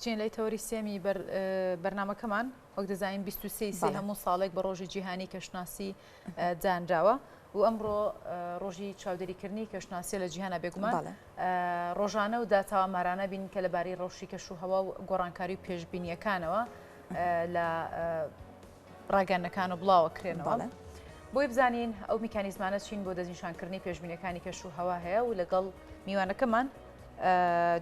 چین لەی تەوەری سێمی بەرنامەکەمان وەک دەزانین 23 هەموو ساڵێک بە ڕۆژی جیهانی کەشناسی دانراوە و ئەمڕۆ ڕۆژی چاودێریکردنی کەشناسی لە جیهانە بێگومان ڕۆژانە و داتاوامارانە بین کە لەبارەی ڕەوشی کەش و هەوا و گۆڕانکاری و پێشبینیەکانەوە لە ڕاگەنەکان و بڵاوەکرێنەوە بۆی بزانین ئەو میکانیزمانە چین بۆ دەستنیشانکردنی پێشبینیەکانی کەش و هەوا هەیە و لەگەڵ میوانەکەمان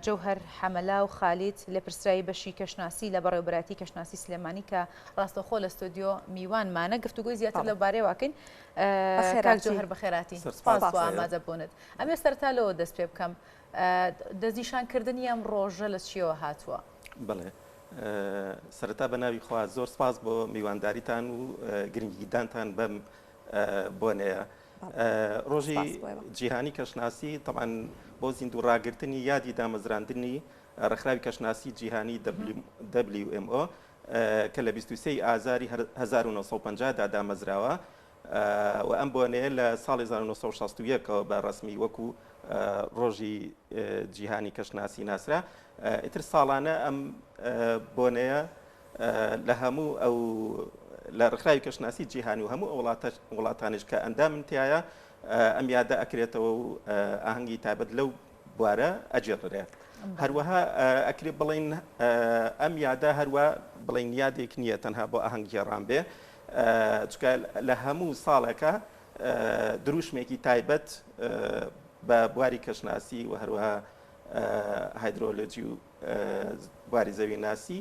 جەوهەر حەمەلا و خالیت لە پرسرایی بەشی کەشناسی لە بەڕێوەبەراتی کەشناسی سلێمانی کە ڕاستەوخۆ لە ستۆدیۆ میوانمانە گفتوگوی زیاتر لەبارەی واکەین کاک جەوهەر بەخێراتی سپاس بۆ ئامادە بوونت ئەمێ سەرتا لەوە دەست پێ بکەم دەستنیشانکردنی ئەم ڕۆژە لە چیەوە هاتووە؟ بڵێ سەرەتا بە ناوی خوا زۆر سپاس بۆ میوانداریتان و گرنگیدانتان بەم بۆنەیە ڕۆژی جیهانی کەشناسی طبعاً بۆ زیندوو ڕاگررتنی یادی دامەزراندنی ڕێکخراوی کەشناسی جیهانی WMO کە لە 23 ئازاری 1950 دا دامەزراوە و ئەم بۆنەیە لە ساڵی 1961ەوە بە ڕسمی وەکو ڕۆژی جیهانی کەشناسی ناسرا ئیتر ساڵانە ئەم بۆنەیە لە هەموو ئەو لە ڕێکخراوی کەشناسی جیهانی و هەموو وڵاتانش کە ئەندامن تایە ئەم یادە ئەکرێتەوە و ئاهەنگی تایبەت لەو بوارە ئەجێڕێت هەروەها ئەکرێت بڵین ئەم یادە هەروە بڵین یادێک نییە تەنها بۆ ئاهەنگ گێڕان بێ چکە لە هەموو ساڵێکە دروشمێکی تایبەت بە بواری کەشناسی و هەروەها هایدرۆلۆجی و بواری زەوی ناسی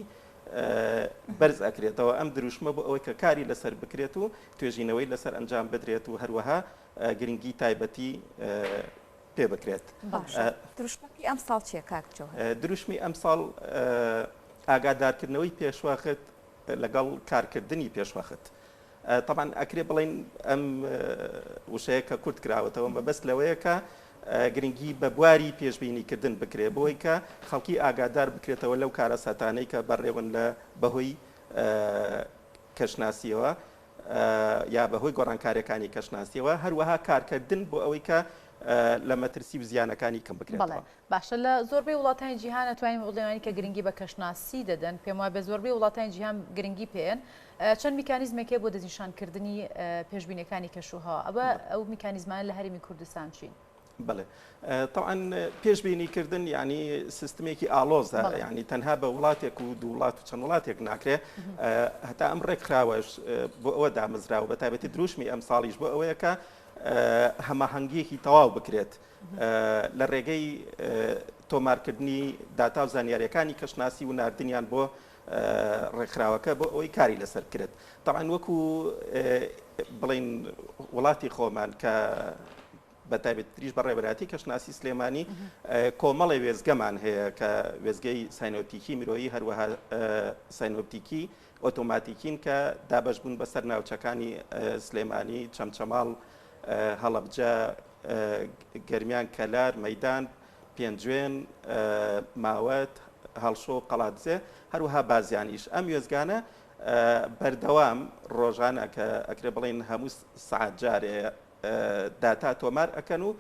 بەرز ئەکرێتەوە ئەم دروشمە بۆ ئەوەی کە کاری لەسەر بکرێت و توێژینەوەی لەسەر ئەنجام بدرێت و هەروەها گرنگی تایبەتی پێ بکرێت. دروشمەکەی ئەم ساڵ چیە کاک جەوهەر؟ دروشمی ئەم ساڵ ئاگادارکردنەوەی پێشواخت لەگەڵ کارکردنی پێشواخت. طبعاً ئەکرێ بڵین ئەم وشەیە کە کورت کراوەتەوە بەبەست لەوەیە کە گرنگی بە بواری پێشبینیکردن بکرێت بۆی کە خەڵکی ئاگادار بکرێتەوە لەو کارە ساتانەی کە بەڕێوەن لە بەهۆی کەشناسیەوە یا بەهۆی گۆڕانکاریەکانی کەشناسیەوە هەروەها کارکردن بۆ ئەوەی کە لە مەترسی و زیانەکانی کەم بکرێتەوە. باشە لە زۆربەی وڵاتانی جیهان ئەتوانین بڵێوانی کە گرنگی بە کەشناسی دەدەن پێم وایە بە زۆربەی وڵاتانی جیهان گرنگی پێن چەند میکانیزمێکێ بۆ دەستنیشانکردنی پێشبینیەکانی کەشوهەوا ئەو میکانیزمانە لە هەرمی کوردستان چین؟ بله طبعا پێشبینیکردن یعنی سیستمێکی ئالۆزە یعنی تەنها بە وڵاتێک و دوو وڵات و چەند وڵاتێک ناکرێ هەتا ئەم ڕێکخراوەش بۆ ئەوە دامەزراوە بە تایبەتی دروشمی ئەم ساڵیش بۆ ئەوەیە کە هەماهەنگیەکی تەواو بکرێت لە ڕێگەی تۆمارکردنی داتا و زانیاریەکانی کەشناسی و ناردنیان بۆ ڕێکخراوەکە بۆ ئەوەی کاری لەسەر کرێت. طبعا وەکو بڵین وڵاتی خۆمان کە بە تایبەتریش بە ڕێبەراتی کەشناسی سلێمانی کۆمەڵی وێزگەمان هەیە کە وێزگەی ساینۆپتیکی مرۆیی هەروەها ساینۆپتیکی ئۆتۆماتیکین کە دابەش بوون بەسەر ناوچەکانی سلێمانی چەمچەماڵ هەڵەبجە گەرمیان کەلار مەیدان پێنجوێن ماوەت هەڵشۆ قەڵاتزێ هەروەها بازیانیش ئەم وێزگانە بەردەوام ڕۆژانە کە ئەکرێ بڵین هەموو سەعات جارێ داتا تۆمار ئەکەن و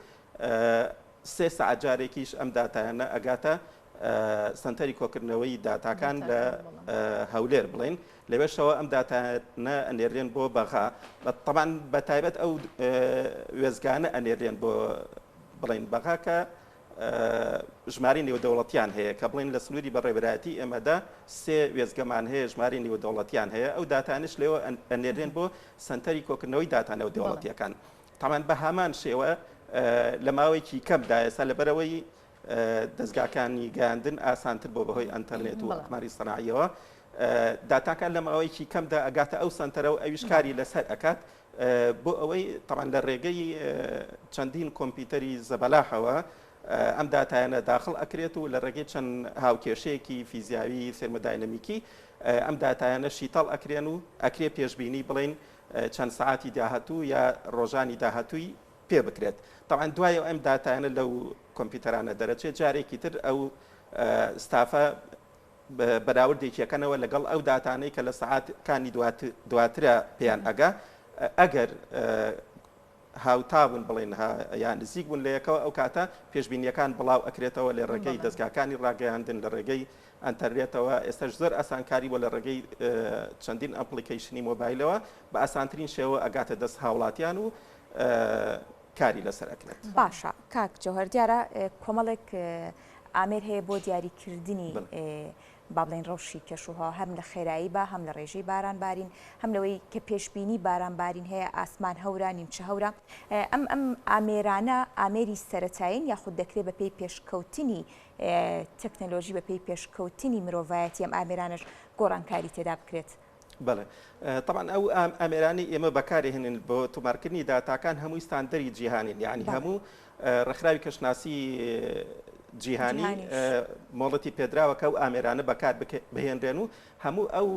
3 سەعات جارێکیش ئەم داتایانە ئەگاتە سنتەری کۆکردنەوەی داتاکان لە هەولێر بڵین لەوێشەوە ئەم داتانە ئەنێرێن بۆ بەغا طبعاً بە تایبەت ئەو وێزگانە ئەنێرێن بۆ بڵین بەغا کە ژماری نێودەوڵەتیان هەیە کە بڵین لە سنووری بەڕێوەبەراتی ئێمەدا 3 وێزگەمان هەیە ژماری نێودەوڵەتیان هەیە ئەو داتانش لێوە ئەنێرێن بۆ سنتەری کۆکردنەوەی داتا نێودەوڵەتیەکان طبعاً بە هەمان شێوە لە ماوەیەکی کەمدا ئێستا لەبەرەوەی دەستگاکانی گەیاندن ئاسانتر بۆ بەهۆی ئەنتەرنێت و ئەقماری سەناعیەوە داتاکان لە ماوەیەکی کەمدا ئەگاتە ئەو سنتەرە و ئەویش کاری لەسەر ئەکات بۆ ئەوەی طبعاً لە ڕێگەی چەندین کۆمپیوتەری زەبەلاحەوە ئەم داتایانە داخل ئەکرێت و لە ڕێگەی چەند هاوکێشەیەکی فیزیاوی سێرمەداینەمیکی ئەم داتایانە شیتەڵ ئەکرێن و ئەکرێ پێشبینی بڵین چەند ساعتی داهاتوو یا ڕۆژانی داهاتووی پێ بکرێت. طبعاً دوایە ئەم داتایانە لەو کۆمپیوتەرانە دەرەچێت جارێکی تر ئەو ستافە بەراوردێکیەکەنەوە لەگەڵ ئەو داتانەی کە لە سەعاتکانی دواترە پێیان ئەگا ئەگەر هاوتاون بڵێن یان نزیک بوون لە یەکەوە ئەو کاتە پێشبینیەکان بڵاو ئەکرێتەوە لە ڕێگەی دەستگاکانی ڕاگەیاندن لە ڕێگەی ئەتەرێتەوە ئێستاش زۆر ئاسانکاری بۆ لە ڕێگەی چەندین ئەپلیکیشنی مۆبایلەوە بە ئاسانترین شێوە ئەگاتە دەست هاوڵاتیان و کاری لەسەر ئەکرێت. باشە کاک جۆهەر دیارە کۆمەڵێک ئامێر هەیە بۆ دیاریکردنی با بڵێن ڕەوشی کەشوها هەم لە خێرایی بە هەم لە ڕێژەی بارانبارین هەم لەوەی کە پێشبینی بارانبارین هەیە ئاسمان هەورە نیمچە هەورە ئەم ئامێرانە ئامێری سەرەتایین یاخود دەکرێت بە پێی پێشکەوتنی تەکنەلۆژی بە پێی پێشکەوتنی مرۆڤایەتی ئەم ئامێرانش گۆڕانکاری تێدا بکرێت. بەڵێ طبعا ئەو ئامێرانی ئێمە بەکارهێنن بۆ تۆمارکردنی داتاکان هەمووی ستاندەری جیهانین یعنی هەموو ڕێکخراوی کەشناسی جیهانی مۆڵەتی پێدراوەکە و ئامێرانە بەکار بهێنرێن و هەموو ئەو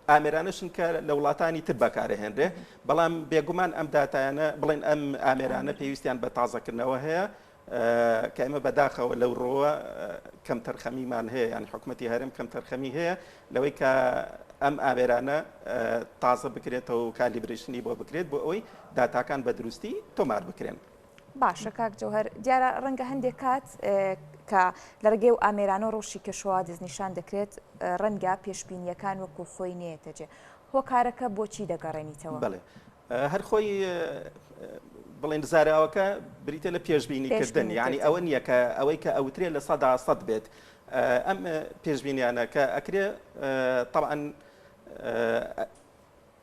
ئامێرانەشن کە لە وڵاتانی تر بەکارهێنرێ بەڵام بێگومان ئەم داتایانە بڵێن ئەم ئامێرانە پێویستیان بە تازەکردنەوە هەیە کە ئێمە بەداخەوە لەو ڕۆوە کەم تەرخەمیمان هەیە یان حکوومەتی هەرێم کەم تەرخەمی هەیە لەوەی کە ئەم ئامێرانە تازە بکرێتەوە و کالیبرێشنی بۆ بکرێت بۆ ئەوەی داتاکان بە دروستی تۆمار بکرێن. باشە کاک جۆهەر دیارە ڕەنگە هەندێک کات کە لە ڕێگەی و ئامێرانە و ڕۆژی کەشوها دەستنیشان دەکرێت ڕەنگە پێشبینیەکان وەکو خۆی نێتەجێ هۆکارەکە بۆچی دەگەڕێنیتەوە؟ بەڵێ هەر خۆی بڵێن زاراوەکە بریتە لە پێشبینیکردن یعنی ئەوە نییە کە ئەوەی کە ئەوترێت لە 100% بێت ئەم پێشبینیانە کە ئەکرێ طبعا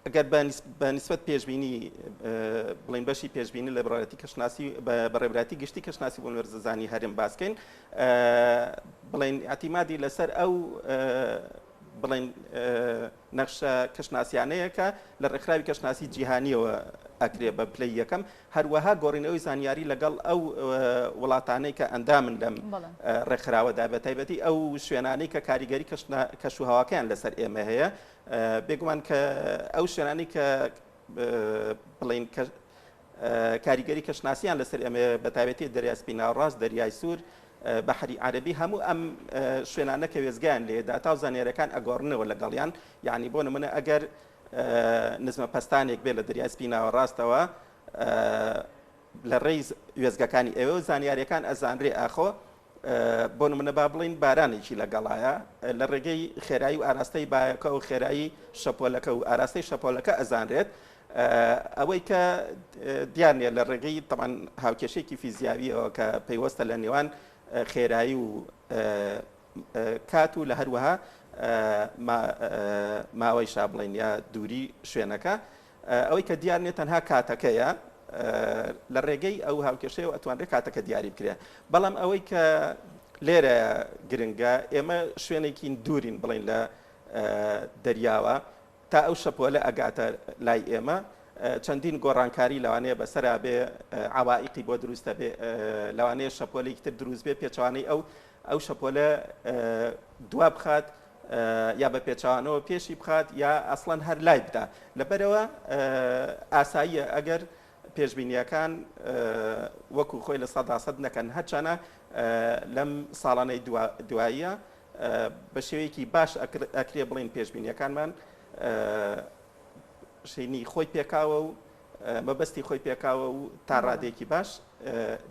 ئەگەر بە نسبەت پێشبینی بڵین بەشی پێشبینی لە بەڕێوەتی کەشناسی بەڕێوەتی گشتی کەشناسی بۆ وەرزەزانی هەرێم باسکەین بڵین ئەتیمادی لەسەر ئەو بڵین نەخشە کەشناسیانەیە کە لە ڕێکخراوی کەشناسی جیهانیەوە ئەکرێ بە پلەی یەکەم هەروەها گۆڕینەوەی زانیاری لەگەڵ ئەو وڵاتانەی کە ئەندامن لەم ڕێکخراوەدا بە تایبەتی ئەو شوێنانەی کە کاریگەری کەشوهەواکەیان لەسەر ئێمە هەیە بێگومان کە ئەو شوێنانی کە بڵین کاریگەری کەشناسییان لەسەر ئێمە بە تایبەتی دەریای سپی ناوڕاست دەریای سوور بەحری عەرەبی هەموو ئەم شوێنانە کە وێزگیان لێدا تا زانێرەکان ئەگۆڕنەوە لەگەڵیان یعنی بۆ نمونە ئەگەر نزمە پەستانێک بێ لە دەریای سپی ناوەڕاستەوە لە ڕێی وێزگەکانی ئێوە زانیاریەکان ئەزانرێ ئاخۆ بۆ نمونە با بڵین بارانێکی لەگەڵایە لە ڕێگەی خێرایی و ئاراستەی بایەکە و خێرایی شەپۆلەکە و ئاراستەی شەپۆلەکە ئەزانرێت ئەوەی کە دیار نیە لە ڕێگەی تەمان هاوکێشێکی فیزیاویەوە کە پەیوەستە لە نێوان خێرایی و کات و لە هەروەها ماوەی شابڵین یا دووری شوێنەکە ئەوەی کە دیار نێت تەنها کاتەکەیە لە ڕێگەی ئەو هاوکێشەیە و ئەتوانرێت کاتەکە دیاری بکرێ بەڵام ئەوەی کە لێرە گرنگە ئێمە شوێنێکی دوورین بڵین لە دەریاوە تا ئەو شەپۆلە ئەگاتە لای ئێمە چەندین گۆڕانکاری لەوانەیە بەسەرا بێ عوائقی بۆ دروستە بێ لەوانەیە شەپۆلێکی تر دروست بێ پێچوانەی ئەو شەپۆلە دوا بخات یا بە پێچوانەوە پێشی بخات یا ئەسڵەن هەر لای بدا لەبەرەوە ئاساییە ئەگەر پێشبینیەکان وەکو خۆی لە 100% نەکەن هەرچانە لەم ساڵانەی دواییە بە شێوەیەکی باش ئەکرێ بڵین پێشبینیەکانمان شینی خۆی پێکاوە و مەبەستی خۆی پێکاوە و تا ڕادێکی باش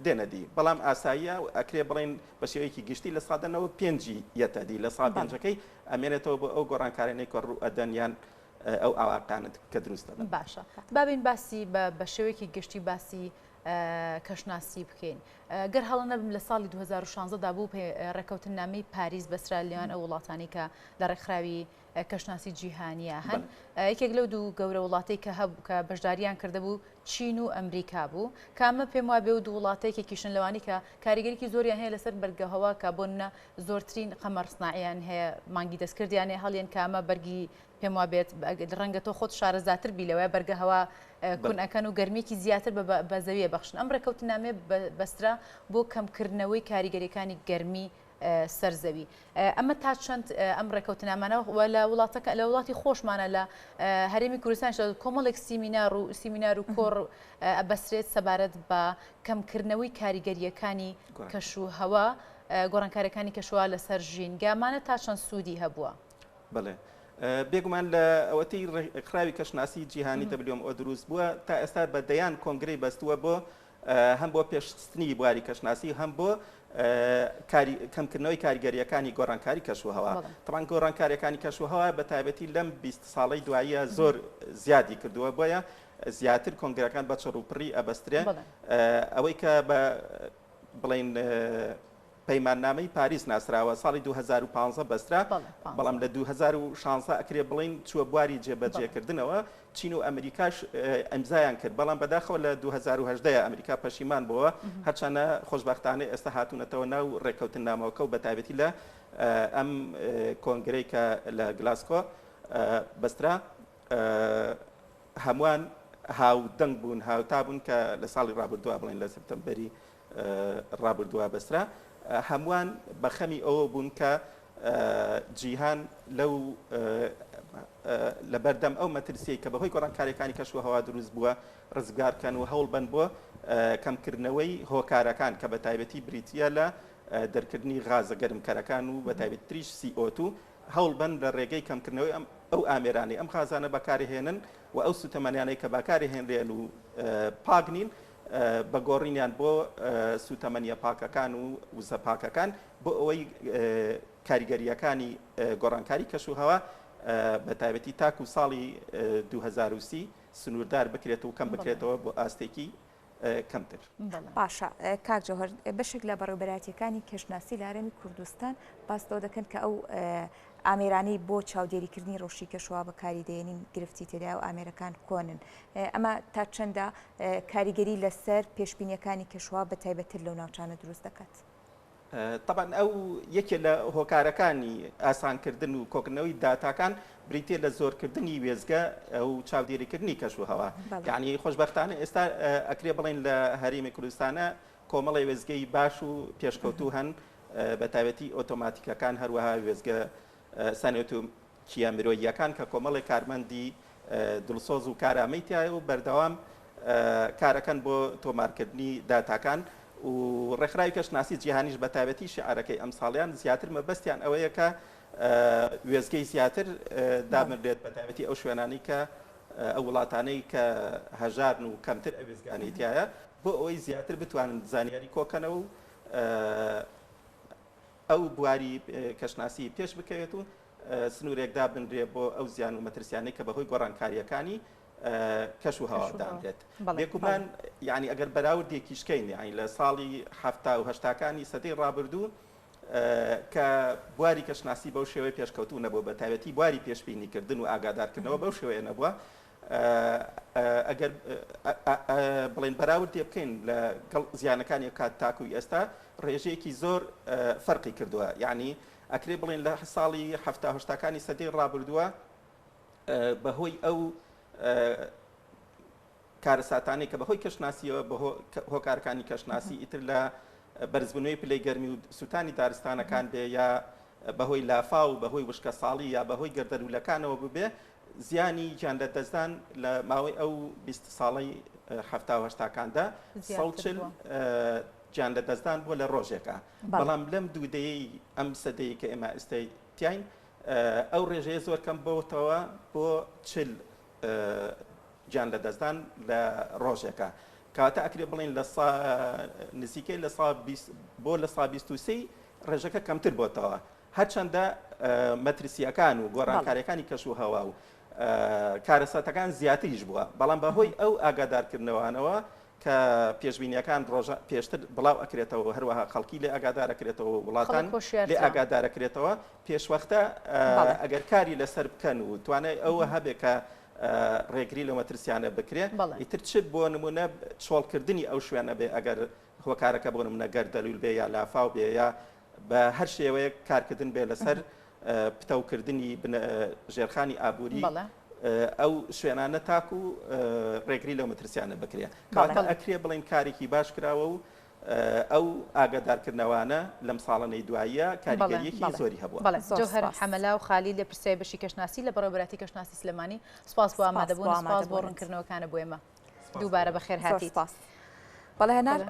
دێنەدی بەڵام ئاساییە ئەکرێ بڵین بە شێوەیەکی گشتی لە سادەنەوە پێنجی یەتەدی لە سا پێنجەکەی ئەمێنێتەوە بۆ ئەو گۆڕانکارانەی کە ڕوو ئەدەنیان ئەو ئاواقانت کە دروستە باشە بابین باسی بە شێوەیەکی گشتی باسی کەشناسی بکەین گەر هەڵە نەبم لە ساڵی 2016دا بوو ڕێکەوتنامەی پاریس بەسرا لێوان ئەو وڵاتانی کە لە ڕێکخراوی کەشناسی جیهانیە هەن یەکێک لەو دوو گەورە وڵاتی کە بەشداریان کرده بوو چین و ئەمریکا بوو کامە پێم وابێ و دوو وڵاتەیەکێکیشن لەوانی کە کاریگەریکی زۆریان هەیە لەسەر بەرگەهەوە کە بۆنە زۆرترین قەمەر سناعیان هەیە مانگی دەستکردیان هەیە هەڵیان کامە بەرگی پێم وابێت ڕەنگە تۆ خۆت شارەزاتر بی لەوەی بەرگەهەوە کونەکەن و گەرمێکی زیاتر بە زەویە بەخشن ئەم ڕێکەوتنامێ بەسترا بۆ کەمکردنەوەی کاریگەریەکانی گەرمی سەرزەوی ئەمە تا چەند ئەم ڕێکەوتنامانەوە لە وڵاتی خۆشمانە لە هەرێمی کوردستان کۆمەڵێک سیمینار و کۆڕ بەسرێت سەبارەت بە کەمکردنەوەی کاریگەریەکانی کەشوهەوا گۆڕانکاریەکانی کەشوها لەسەر ژینگامانە تا چەند سوودی هەبووە بڵێ بێگومان لە ئەوەتی ڕێکخراوی کەشناسی جیهانی WMO دروست بووە تا ئێستا بەدەیان کۆنگرەی بەستووە بۆ هەم بۆ پێشستنی بواری کەشناسی هەم بۆ کەمکردنەوەی کاریگەریەکانی گۆڕانکاری کەشوهەوا. طبعاً گۆڕانکاریەکانی کەشوهەوا بە تایبەتی لەم 20 ساڵەی دواییە زۆر زیادی کردووە، بۆیە زیاتر کۆنگرەکان بە چڕوپڕی ئەبەسترێ. ئەوەی کە بە بڵێن پەیماننامەی پاریس ناسراوە ساڵی 2015 بەسترا، بەڵام لە 2016 ئەکرێ بڵین چووە بواری جێبەجێکردنەوە. چین و ئەمریکاش ئەمزایان کرد، بەڵام بەداخەوە لە 2010 ئەمریکا پەشیمان بووە، هەرچەندە خۆشبەختانە ئێستا هاتوونەتەوە ناو ڕێککەوتن نامەوەکە و بەتایبەتی لە ئەم کۆنگرەی کە لە گلاسکۆ بەسترا هەمووان هاودەنگ بوون، هاوتا بوون کە لە ساڵی ڕابردووە بڵین لە سپتەمبەری ڕابردووە بەسترا هەمووان بە خەمی ئەوە بوون کە جیهان لەو لە بەردەم ئەو مەترسیەی کە بەهۆی گۆڕانکاریەکانی کەشوهەوا دروست بووە ڕزگارکەن و هەوڵ بن بۆ کەمکردنەوەی هۆکارەکان کە بە تایبەتی بریتیە لە دەرکردنی غازە گەرمکەرەکان و بە تایبەتی تریش CO2 هەوڵ بن لە ڕێگەی کەمکردنەوەی ئەو ئامێرانی ئەم غازانە بەکارهێنن و ئەو سوتەمەنیانەی کە بەکارهێنرێن و پاک نین بە گۆڕینیان بۆ سوتەمەنیە پاکەکان و وزە پاکەکان بۆ ئەوەی کاریگەریەکانی گۆڕانکاری کەشوهەوا بە تایبەتی تاکو ساڵی 2030 سنووردار بکرێت و کەم بکرێتەوە بۆ ئاستێکی کەمتر. باشە کاک جەوهەر بەشێک لە بەڕێوەبەراتیەکانی کەشناسی لە هەرێمی کوردستان باستەوە دەکەن کە ئەو ئامێرانەی بۆ چاودێریکردنی ڕۆژی کەشوها بەکاری دێنین گرفتی تێدا و ئامێرەکان کۆنن. ئەمە تا چەندە کاریگەری لەسەر پێشبینیەکانی کەشوها بە تایبەتر لەو ناوچانە دروست دەکات؟ طبعا ئەو یەکێ لە هۆکارەکانی ئاسانکردن و کۆکردنەوەی داتاکان بریتێ لە زۆرکردنی وێزگە و چاودێریکردنی کەشوهەوا. یعنی خۆشبەختانە ئێستا ئەکرێ بڵێن لە هەرێمی کوردستانە کۆمەڵی وێزگەی باش و پێشکەوتوو هەن بە تایبەتی ئۆتۆماتیکەکان هەروەها وێزگە سانێتۆکیە مرۆییەکان کە کۆمەڵی کارمەندی دڵسۆز و کارامەی تایە و بەردەوام کارەکەن بۆ تۆمارکردنی داتاکان و ڕێکخراوی کەشناسی جیهانیش بە تایبەتی شعارەکەی ئەمساڵیان زیاتر مەبەستیان ئەوەیە کە وێزگەی زیاتر دامردێت بە تایبەتی ئەو شوێنانی کە ئەو وڵاتانەی کە هەژارن و کەمتر ئەوێزگانەی تایە بۆ ئەوەی زیاتر بتوانن زانیاری کۆکەنەوە و ئەو بواری کەشناسی پێش بکەوێت و سنوورێکدا بنرێ بۆ ئەو زیان و مەترسیانەی کە بەهۆی گۆڕانکاریەکانی کەشوهەوا دامرێت. بێگومان یعنی ئەگەر بەراوردێکی شکەین یعنی لە ساڵی 70 و 80کانی سەدەی ڕابردوو کە بواری کەشناسی بەو شێوەی پێشکەوتوو نەبووە بە تایبەتی بواری پێشبینیکردن و ئاگادارکردنەوە بەو شێوەیە نەبووە. ئەگەر بڵێن بەراوردێ بکەین لە گەڵ زیانەکانی کات تاکوی ئێستا ڕێژەیەکی زۆر فەرقی کردووە. یعنی ئەکرێ بڵێن لە ساڵی 70کانی سەدەی ڕابردووە بەهۆی ئەو کارەساتانەی کە بەهۆی کەشناسیەوە بە هۆکارەکانی کەشناسی ئیتر لە بەرزبوونەوەی پلەی گەرمی و سوتانی دارستانەکان بێ یا بەهۆی لافا و بەهۆی وشکە ساڵی یا بەهۆی گەردەلوولەکانەوە ببێ زیانی گیان لە دەستدان لە ماوەی ئەو 20 ساڵەی 70کاندا 140 گیان لە دەستدان بۆ لە ڕۆژێکە. بەڵام لەم دوودەیەی ئەم سەدەیە کە ئێمە ئێستا تیاین ئەو ڕێژەیە زۆر کەم بۆتەوە بۆ 40 گیان لە دەستدان لە ڕۆژێکە. کاتە ئەکرێ بڵێن لە نزیکەی لە بۆ لە 23 ڕێژەکە کەمتر بۆتەوە. هەرچەندە مەترسیەکان و گۆڕانکاریەکانی کەشوهەوا و کارەساتەکان زیاتریش بووە، بەڵام بەهۆی ئەو ئاگادارکردنەوەوانەوە کە پێشبینیەکان پێشتر بڵاو ئەکرێتەوە هەروەها خەڵکی لێ ئاگادارەکرێتەوە وڵاتان لێ ئاگادارەکرێتەوە پێشوەختە ئەگەر کاری لەسەر بکەن و توانای ئەوە هەبێت کە ڕێگری لە مەترسیانە بکرێت ئیتر چ بۆ نمونە چۆڵکردنی ئەو شوێنە بێ ئەگەر هۆکارەکە بۆ نمونە گەردەلوول بێ یا لافاو بێ یا بە هەر شێوەیە کارکردن بێ لەسەر پتەوکردنی ژێرخانی ئابووری ئەو شوێنانە تاکو و ڕێگری لەو مەترسیانە بکرێت. کاتە ئەکرێ بڵین کارێکی باش کراوە و ئەو ئاگادارکردنەوانە لەم ساڵانەی دواییە کاریگەریەکی زۆری هەبووە. جەوهەر حەمەلا و خالیل لە پرسیاری بەشی کەشناسی لە بەڕێوەبەراتی کەشناسی سلێمانی سپاس بۆ ئامادەبوون، سپاس بۆ ڕوونکردنەوەکانە بۆ ئێمە. دووبارە بەخێر هاتیت. بەڵێ هەنار